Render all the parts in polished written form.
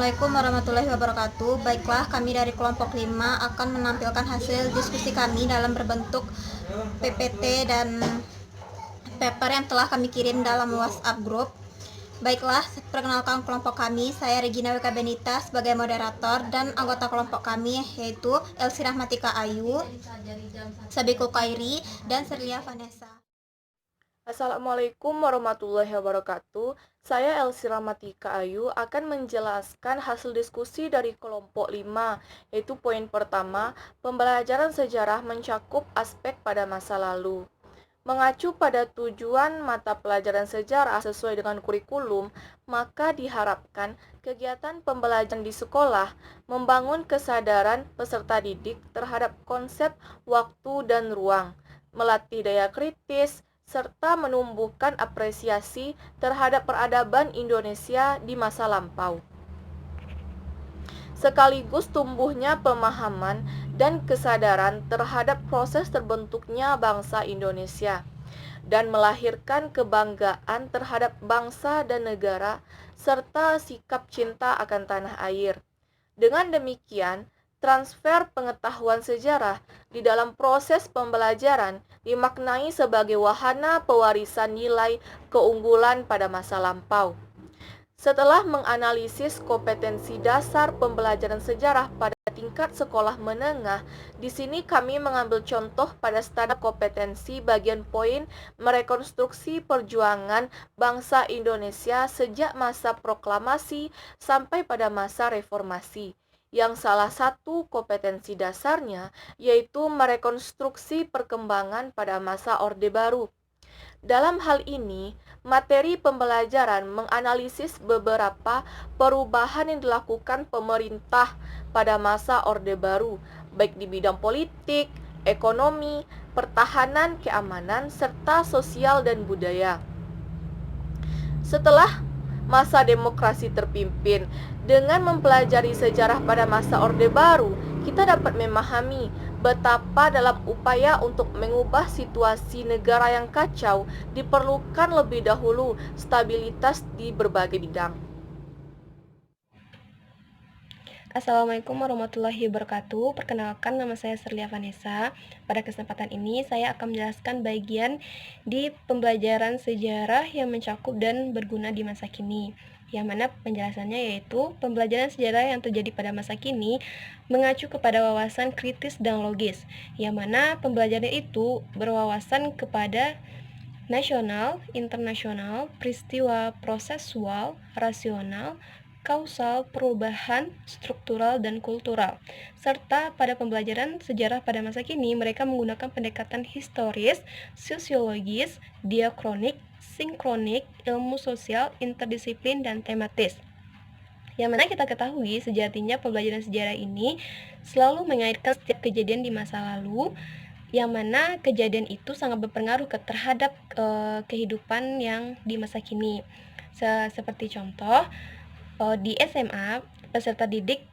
Assalamualaikum warahmatullahi wabarakatuh. Baiklah, kami dari kelompok 5 akan menampilkan hasil diskusi kami dalam berbentuk PPT dan paper yang telah kami kirim dalam WhatsApp group. Baiklah, perkenalkan kelompok kami. Saya Regina WK Benita sebagai moderator dan anggota kelompok kami yaitu Elsi Rahmatika Ayu, Sabiku Kairi, dan Serlia Vanessa. Assalamualaikum warahmatullahi wabarakatuh. Saya Elsi Rahmatika Ayu akan menjelaskan hasil diskusi dari kelompok 5, yaitu poin pertama, pembelajaran sejarah mencakup aspek pada masa lalu. Mengacu pada tujuan mata pelajaran sejarah sesuai dengan kurikulum, maka diharapkan kegiatan pembelajaran di sekolah membangun kesadaran peserta didik terhadap konsep waktu dan ruang, melatih daya kritis, serta menumbuhkan apresiasi terhadap peradaban Indonesia di masa lampau. Sekaligus tumbuhnya pemahaman dan kesadaran terhadap proses terbentuknya bangsa Indonesia, dan melahirkan kebanggaan terhadap bangsa dan negara, serta sikap cinta akan tanah air. Dengan demikian, transfer pengetahuan sejarah di dalam proses pembelajaran dimaknai sebagai wahana pewarisan nilai keunggulan pada masa lampau. Setelah menganalisis kompetensi dasar pembelajaran sejarah pada tingkat sekolah menengah, di sini kami mengambil contoh pada standar kompetensi bagian poin merekonstruksi perjuangan bangsa Indonesia sejak masa proklamasi sampai pada masa reformasi, yang salah satu kompetensi dasarnya yaitu merekonstruksi perkembangan pada masa Orde Baru. Dalam hal ini, materi pembelajaran menganalisis beberapa perubahan yang dilakukan pemerintah pada masa Orde Baru, baik di bidang politik, ekonomi, pertahanan, keamanan, serta sosial dan budaya. Setelah masa demokrasi terpimpin, dengan mempelajari sejarah pada masa Orde Baru, kita dapat memahami betapa dalam upaya untuk mengubah situasi negara yang kacau, diperlukan lebih dahulu stabilitas di berbagai bidang. Assalamualaikum warahmatullahi wabarakatuh. Perkenalkan, nama saya Serlia Vanessa. Pada kesempatan ini saya akan menjelaskan bagian di pembelajaran sejarah yang mencakup dan berguna di masa kini, yang mana penjelasannya yaitu pembelajaran sejarah yang terjadi pada masa kini mengacu kepada wawasan kritis dan logis, yang mana pembelajaran itu berwawasan kepada nasional, internasional, peristiwa prosesual, rasional, kausal, perubahan, struktural, dan kultural. Serta pada pembelajaran sejarah pada masa kini, mereka menggunakan pendekatan historis, sosiologis, diakronik, sinkronik, ilmu sosial, interdisiplin, dan tematis. Yang mana kita ketahui sejatinya pembelajaran sejarah ini selalu mengaitkan setiap kejadian di masa lalu, yang mana kejadian itu sangat berpengaruh terhadap kehidupan yang di masa kini. Seperti contoh, di SMA, peserta didik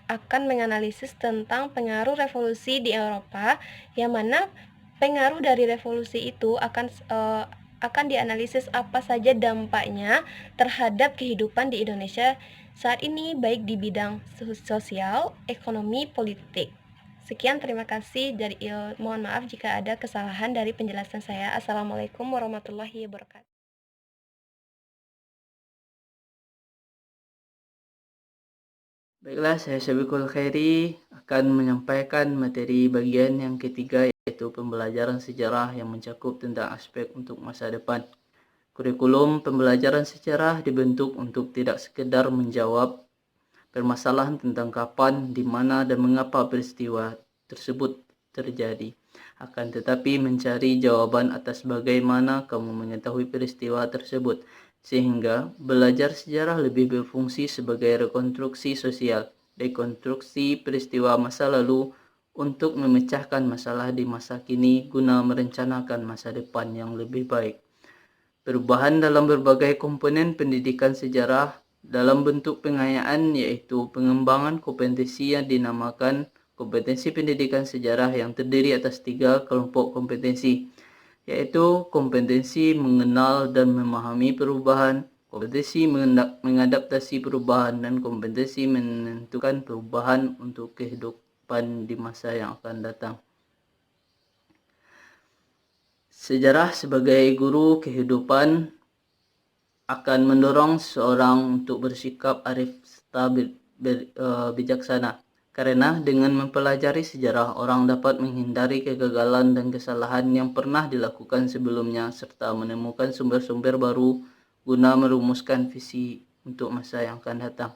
akan menganalisis tentang pengaruh revolusi di Eropa, yang mana pengaruh dari revolusi itu akan dianalisis apa saja dampaknya terhadap kehidupan di Indonesia saat ini, baik di bidang sosial, ekonomi, politik. Sekian, terima kasih. Mohon maaf jika ada kesalahan dari penjelasan saya. Assalamualaikum warahmatullahi wabarakatuh. Baiklah, saya Syabikul Khairi akan menyampaikan materi bagian yang ketiga, yaitu pembelajaran sejarah yang mencakup tentang aspek untuk masa depan. Kurikulum pembelajaran sejarah dibentuk untuk tidak sekedar menjawab permasalahan tentang kapan, di mana, dan mengapa peristiwa tersebut terjadi, akan tetapi mencari jawaban atas bagaimana kamu mengetahui peristiwa tersebut, sehingga belajar sejarah lebih berfungsi sebagai rekonstruksi sosial, rekonstruksi peristiwa masa lalu untuk memecahkan masalah di masa kini guna merencanakan masa depan yang lebih baik. Perubahan dalam berbagai komponen pendidikan sejarah dalam bentuk pengayaan, yaitu pengembangan kompetensi yang dinamakan kompetensi pendidikan sejarah yang terdiri atas 3 kelompok kompetensi, yaitu kompetensi mengenal dan memahami perubahan, kompetensi mengadaptasi perubahan, dan kompetensi menentukan perubahan untuk kehidupan di masa yang akan datang. Sejarah sebagai guru kehidupan akan mendorong seorang untuk bersikap arif serta bijaksana. Karena dengan mempelajari sejarah, orang dapat menghindari kegagalan dan kesalahan yang pernah dilakukan sebelumnya, serta menemukan sumber-sumber baru guna merumuskan visi untuk masa yang akan datang.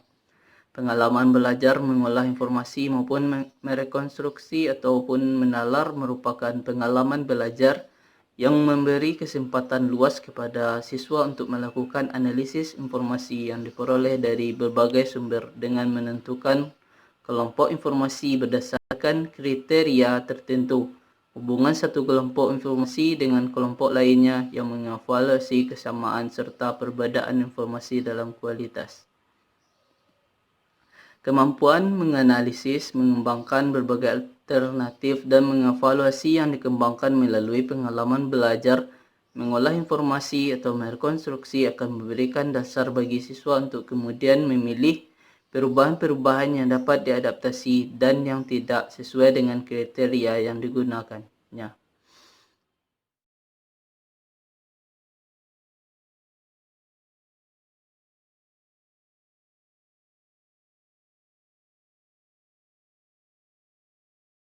Pengalaman belajar mengolah informasi maupun merekonstruksi ataupun menalar merupakan pengalaman belajar yang memberi kesempatan luas kepada siswa untuk melakukan analisis informasi yang diperoleh dari berbagai sumber dengan menentukan kelompok informasi berdasarkan kriteria tertentu, hubungan satu kelompok informasi dengan kelompok lainnya yang mengevaluasi kesamaan serta perbedaan informasi dalam kualitas. Kemampuan menganalisis, mengembangkan berbagai alternatif dan mengevaluasi yang dikembangkan melalui pengalaman belajar, mengolah informasi atau merekonstruksi akan memberikan dasar bagi siswa untuk kemudian memilih perubahan-perubahan yang dapat diadaptasi dan yang tidak sesuai dengan kriteria yang digunakannya.